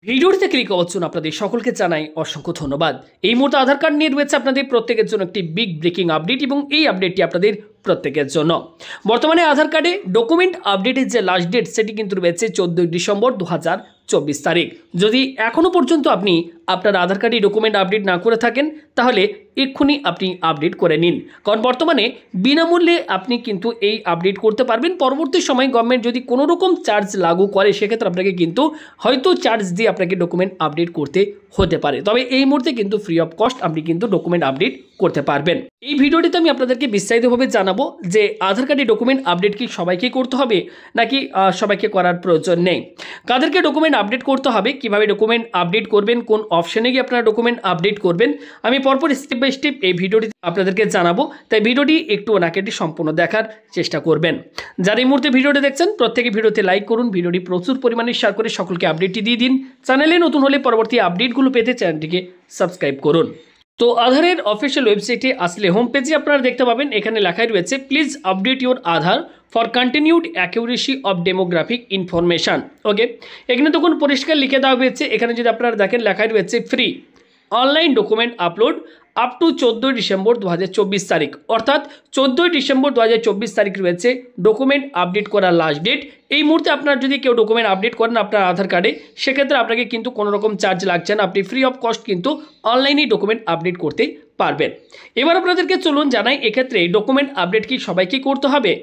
ভিডিওটিতে ক্লিক করার জন্য আপনাদের সকলকে জানাই অসংখ্য ধন্যবাদ। এই মুহূর্তে আধার কার্ড নিয়ে রয়েছে আপনাদের প্রত্যেকের জন্য একটি বিগ ব্রেকিং আপডেট এবং এই আপডেটটি আপনাদের প্রত্যেকের জন্য। বর্তমানে আধার কার্ডে ডকুমেন্ট আপডেটের যে লাস্ট ডেট সেটি কিন্তু রয়েছে 14 ডিসেম্বর 2024 তারিখ। যদি এখনও পর্যন্ত আপনি আপনার আধার কার্ডে ডকুমেন্ট আপডেট না করে থাকেন তাহলে এক্ষুনি আপনি আপডেট করে নিন, কারণ বর্তমানে বিনামূল্যে আপনি কিন্তু এই আপডেট করতে পারবেন। পরবর্তী সময় গভর্নমেন্ট যদি কোনো রকম চার্জ লাগু করে সেক্ষেত্রে আপনাকে কিন্তু হয়তো চার্জ দিয়ে আপনাকে ডকুমেন্ট আপডেট করতে হতে পারে, তবে এই মুহূর্তে কিন্তু ফ্রি অফ কস্ট আপনি কিন্তু ডকুমেন্ট আপডেট করতে পারবেন। এই ভিডিওটিতে আমি আপনাদেরকে বিস্তারিতভাবে জানাবো যে আধার কার্ডে ডকুমেন্ট আপডেট কি সবাইকে করতে হবে নাকি সবাইকে করার প্রয়োজন নেই, কাদেরকে ডকুমেন্ট আপডেট করতে হবে, কিভাবে ডকুমেন্ট আপডেট করবেন, কোন অপশনে গিয়ে আপনারা ডকুমেন্ট আপডেট করবেন, আমি পরপর স্টেপ বাই স্টেপ এই ভিডিওটি আপনাদেরকে জানাবো। তাই ভিডিওটি একটু না কেটে সম্পূর্ণ দেখার চেষ্টা করবেন। যারা এই মুহূর্তে ভিডিওটি দেখছেন প্রত্যেকে ভিডিওতে লাইক করুন, ভিডিওটি প্রচুর পরিমাণে শেয়ার করে সকলকে আপডেটটি দিয়ে দিন। চ্যানেলে নতুন হলে পরবর্তী আপডেটগুলো পেতে চ্যানেলটিকে সাবস্ক্রাইব করুন। তো আধারের অফিসিয়াল ওয়েবসাইটে আসলে হোম পেজে আপনারা দেখতে পাবেন এখানে লেখাই রয়েছে please update your Aadhaar for continued accuracy of demographic information. Okay, এখানে তখন পরিষ্কার লিখে দেওয়া হয়েছে, এখানে যদি আপনারা দেখেন লেখাই রয়েছে free online document upload up to 14 December 2024 তারিখ, অর্থাৎ 14 ডিসেম্বর 2024 তারিখ রয়েছে ডকুমেন্ট আপডেট করার লাস্ট ডেট। এই মুহূর্তে আপনার যদি কেউ ডকুমেন্ট আপডেট করেন আপনার আধার কার্ডে সেক্ষেত্রে আপনাকে কিন্তু কোনো রকম চার্জ লাগছে না, আপনি ফ্রি অফ কস্ট কিন্তু অনলাইনেই ডকুমেন্ট আপডেট করতে পারবেন। এবার আপনাদেরকে চলুন জানাই এক্ষেত্রে ডকুমেন্ট আপডেট কি সবাইকে করতে হবে।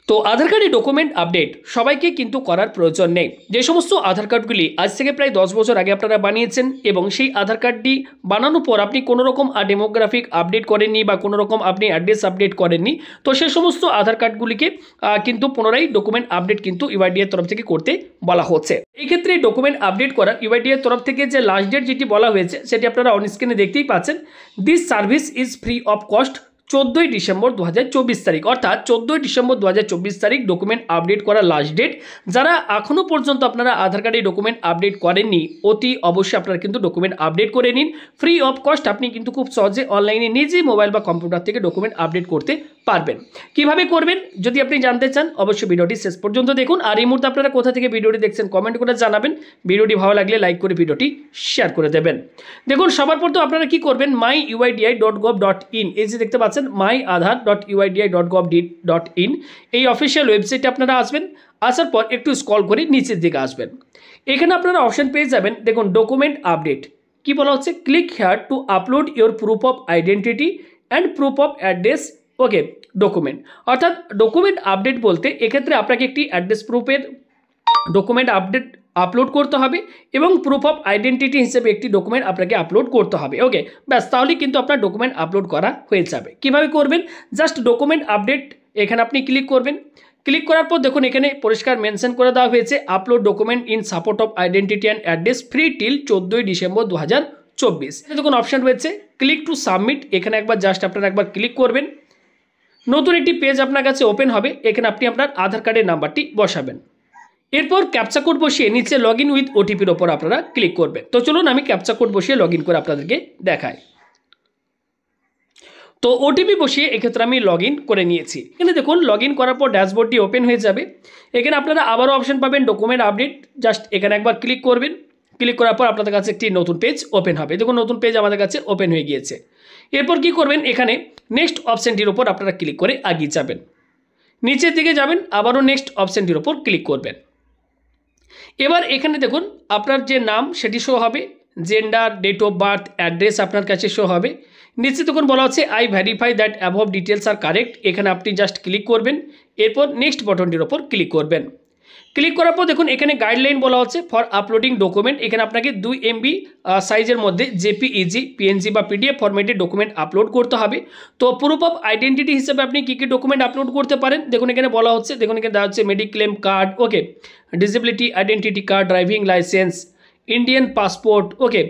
তো আধার কার্ডে ডকুমেন্ট আপডেট সবাইকে কিন্তু করার প্রয়োজন নেই। যে সমস্ত আধার কার্ডগুলি আজ থেকে প্রায় 10 বছর আগে আপনারা বানিয়েছেন এবং সেই আধার কার্ডটি বানানোর পর আপনি কোনো রকম ডেমোগ্রাফিক আপডেট করেননি বা কোনো রকম আপনি অ্যাড্রেস আপডেট করেননি, তো সে সমস্ত আধার কার্ডগুলিকে কিন্তু পুনরায় ডকুমেন্ট আপডেট কিন্তু ইউআইডিএর তরফ থেকে করতে বলা হচ্ছে। এই ক্ষেত্রে ডকুমেন্ট আপডেট করার ইউআইডিএর তরফ থেকে যে লাস্ট ডেট যেটি বলা হয়েছে সেটি আপনারা অন স্ক্রিনে দেখতেই পাচ্ছেন। This service is free of cost 14 December 2024 তারিখ, অর্থাৎ 14 ডিসেম্বর 2024 তারিখ ডকুমেন্ট আপডেট করার লাস্ট ডেট। যারা এখনও পর্যন্ত আপনারা আধার কার্ডে ডকুমেন্ট আপডেট করেননি অতি অবশ্যই আপনারা কিন্তু ডকুমেন্ট আপডেট করে নিন। ফ্রি অফ কস্ট আপনি কিন্তু খুব সহজে অনলাইনে নিজেই মোবাইল বা কম্পিউটার থেকে ডকুমেন্ট আপডেট করতে পারবেন। কিভাবে করবেন যদি আপনি জানতে চান অবশ্যই ভিডিওটি শেষ পর্যন্ত দেখুন। আর এই মুহূর্তে আপনারা কোথা থেকে ভিডিওটি দেখছেন কমেন্ট করে জানাবেন। ভিডিওটি ভালো লাগলে লাইক করে ভিডিওটি শেয়ার করে দেবেন। দেখুন সবার প্রথম আপনারা কি করবেন, myuidi.gov.in এই যে দেখতে পাচ্ছেন myAadhar.uidi.gov.in এই অফিসিয়াল ওয়েবসাইটে আপনারা আসবেন। আসার পর একটু স্ক্রল করে নিচের দিকে আসবেন, এখানে আপনারা অপশন পেয়ে যাবেন। দেখুন ডকুমেন্ট আপডেট কি বলা হচ্ছে, click here two upload your proof of identity and proof of address. Okay, document অর্থাৎ ডকুমেন্ট আপডেট বলতে এক্ষেত্রে আপনাকে একটি অ্যাড্রেস প্রুফের ডকুমেন্ট আপডেট আপলোড করতে হবে এবং প্রুফ অফ আইডেন্টিটি হিসেবে একটি ডকুমেন্ট আপনাকে আপলোড করতে হবে। ওকে, ব্যাস তাহলেই কিন্তু আপনার ডকুমেন্ট আপলোড করা হয়ে যাবে। কিভাবে করবেন, জাস্ট ডকুমেন্ট আপডেট এখানে আপনি ক্লিক করবেন। ক্লিক করার পর দেখুন এখানে পরিষ্কার মেনশন করে দেওয়া হয়েছে upload document in support of identity and address free till 14 December 2024। দেখুন অপশন রয়েছে ক্লিক টু সাবমিট, এখানে একবার জাস্ট আপনারা একবার ক্লিক করবেন। নতুন একটি পেজ আপনার কাছে ওপেন হবে, এখানে আপনি আপনার আধার কার্ডের নাম্বারটি বসাবেন। এরপর ক্যাপচা কোড বসিয়ে নিচে লগ ইন উইথ ওটিপির ওপর আপনারা ক্লিক করবেন। তো চলুন আমি ক্যাপচা কোড বসিয়ে লগ ইন করে আপনাদেরকে দেখাই। তো ওটিপি বসিয়ে এক্ষেত্রে আমি লগ ইন করে নিয়েছি। এখানে দেখুন লগ ইন করার পর ড্যাশবোর্ডটি ওপেন হয়ে যাবে। এখানে আপনারা আবারও অপশন পাবেন ডকুমেন্ট আপডেট, জাস্ট এখানে একবার ক্লিক করবেন। ক্লিক করার পর আপনাদের কাছে একটি নতুন পেজ ওপেন হবে। দেখুন নতুন পেজ আমাদের কাছে ওপেন হয়ে গিয়েছে। এরপর কি করবেন, এখানে নেক্সট অপশনটির ওপর আপনারা ক্লিক করে এগিয়ে যাবেন। নিচের দিকে যাবেন, আবারও নেক্সট অপশনটির ওপর ক্লিক করবেন। এবার এখানে দেখুন আপনার যে নাম সেটি শো হবে, gender, date of birth, address আপনার কাছে শো হবে। নিচে তখন বলা হচ্ছে I verify that above details are correct, এখানে আপনি জাস্ট ক্লিক করবেন। এরপর নেক্সট বাটনটির ওপর ক্লিক করবেন। ক্লিক করার পর দেখুন এখানে গাইডলাইন বলা হচ্ছে ফর আপলোডিং ডকুমেন্ট, এখানে আপনাকে 2 MB সাইজের মধ্যে জেপিইজি, পিএনজি বা পিডিএফ ফরম্যাটে ডকুমেন্ট আপলোড করতে হবে। তো প্রুফ অফ আইডেন্টিটি হিসেবে আপনি কী কী ডকুমেন্ট আপলোড করতে পারেন দেখুন এখানে বলা হচ্ছে। দেখুন এখানে দেওয়া হচ্ছে mediclaim card, okay, disability identity card, driving licence, Indian passport, okay,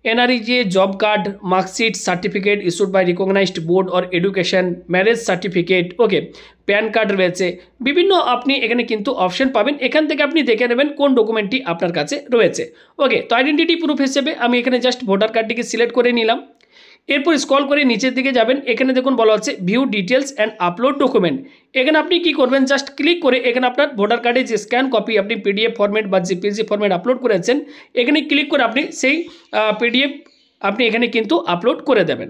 NREGA job card, marksheet, certificate issued by recognised board or education, marriage certificate, okay, PAN card রয়েছে। বিভিন্ন আপনি এখানে কিন্তু অপশন পাবেন, এখান থেকে আপনি দেখে নেবেন কোন ডকুমেন্টটি আপনার কাছে রয়েছে। ওকে, তো আইডেন্টিটি প্রুফ হিসেবে আমি এখানে জাস্ট ভোটার কার্ডটিকে সিলেক্ট করে নিলাম। এরপর স্ক্রল করে নিচের দিকে যাবেন, এখানে দেখুন বলা হচ্ছে view details and upload document. এখানে আপনি কি করবেন, জাস্ট ক্লিক করে এখানে আপনার ভোটার কার্ডে যে স্ক্যান কপি আপনি পিডিএফ ফরম্যাট বা জেপিজি ফরম্যাট আপলোড করেছেন, এখানে ক্লিক করে আপনি সেই পিডিএফ আপনি এখানে কিন্তু আপলোড করে দেবেন।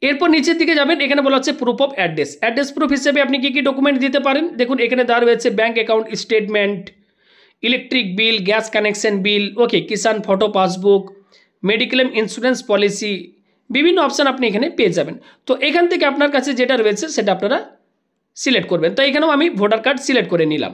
এরপর নিচের দিকে যাবেন, এখানে বলা হচ্ছে প্রুফ অফ অ্যাড্রেস প্রুফ হিসেবে আপনি কি কি ডকুমেন্ট দিতে পারেন। দেখুন এখানে দেওয়া রয়েছে bank account statement, electric bill, gas connection bill, okay, Kisan photo passbook, mediclaim insurance policy, বিভিন্ন অপশান আপনি এখানে পেয়ে যাবেন। তো এখান থেকে আপনার কাছে যেটা রয়েছে সেটা আপনারা সিলেক্ট করবেন। তো এখানেও আমি ভোটার কার্ড সিলেক্ট করে নিলাম।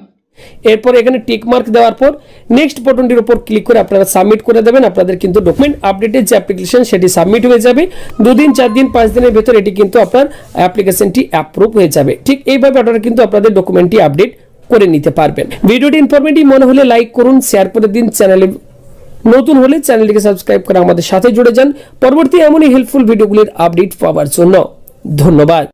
এরপর এখানে টিক মার্ক দেওয়ার পর নেক্সট বাটনটির উপর ক্লিক করে আপনারা সাবমিট করে দেবেন। আপনাদের কিন্তু ডকুমেন্ট আপডেটের যে অ্যাপ্লিকেশন সেটি সাবমিট হয়ে যাবে। 2 দিন 4 দিন 5 দিনের ভেতর এটি কিন্তু আপনার অ্যাপ্লিকেশনটি অ্যাপ্রুভ হয়ে যাবে। ঠিক এইভাবে আপনারা কিন্তু আপনাদের ডকুমেন্টটি আপডেট করে নিতে পারবেন। ভিডিওটি ইনফরমেটিভ মনে হলে লাইক করুন, শেয়ার করে দিন। চ্যানেলে নতুন হলে চ্যানেলটিকে সাবস্ক্রাইব করে আমাদের সাথে জুড়ে যান পরবর্তী এমনই হেল্পফুল ভিডিওগুলির আপডেট পাওয়ার জন্য। ধন্যবাদ।